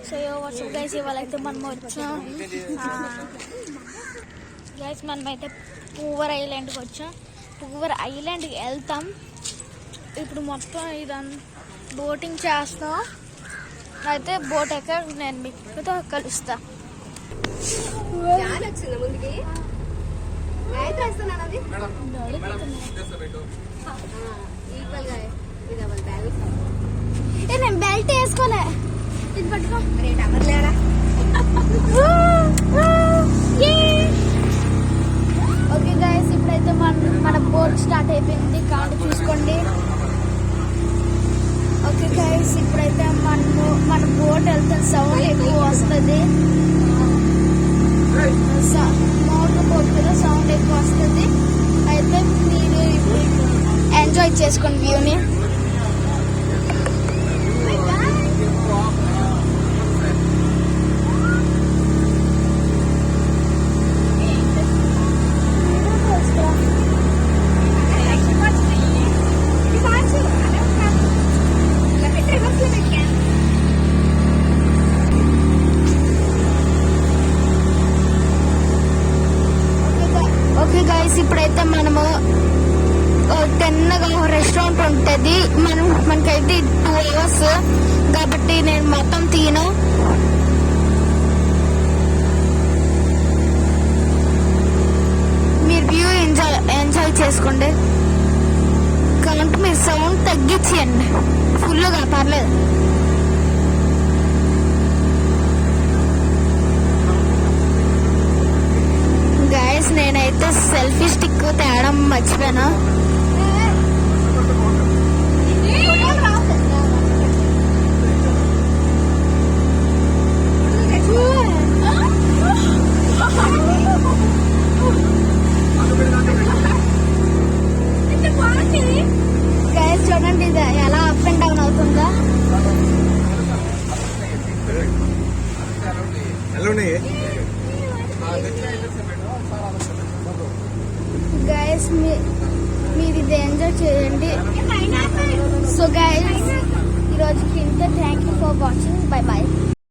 So WhatsApp guys, ఇవాళ అయితే మనం వచ్చాం గైస్, మనమైతే పూవర్ ఐలాండ్కి వచ్చాం. పూవర్ ఐలాండ్కి వెళ్తాం. ఇప్పుడు మొత్తం ఇదంతా బోటింగ్ చేస్తాం. అయితే బోట్ ఎక్కడ నేను మీతో కలుస్తా. నేను బెల్ట్ వేసుకోలే. ఇది పట్టుకో. ఓకే గైస్, ఇప్పుడైతే మన బోట్ స్టార్ట్ అయిపోయింది. కాంట చూసుకోండి. ఓకే గైస్, ఇప్పుడైతే మన బోట్ వెళ్తే సౌండ్ ఎక్కువ వస్తుంది. మోటార్ బోట్ మీద సౌండ్ ఎక్కువ వస్తుంది. అయితే మీరు ఎంజాయ్ చేసుకోండి వ్యూని. ఓకే గైస్, ఇప్పుడైతే మనము తిన్నగా రెస్టారెంట్ ఉంటుంది. మనకైతే 2 hours కాబట్టి నేను మొత్తం తిను. మీరు వ్యూ ఎంజాయ్ చేసుకోండి. కాబట్టి మీరు సౌండ్ తగ్గించేయండి ఫుల్గా, పర్లేదు. గైస్, నేనైతే సెల్ఫీ స్టిక్ తేడం మర్చిపోయాను. గైస్ చూడండి, ఇది ఎలా అప్ అండ్ డౌన్ అవుతుందా. గైస్, మీరు ఇది ఎంజాయ్ చేయండి. సో గైస్, ఈరోజుకి ఇంతే. Thank you for watching. Bye bye.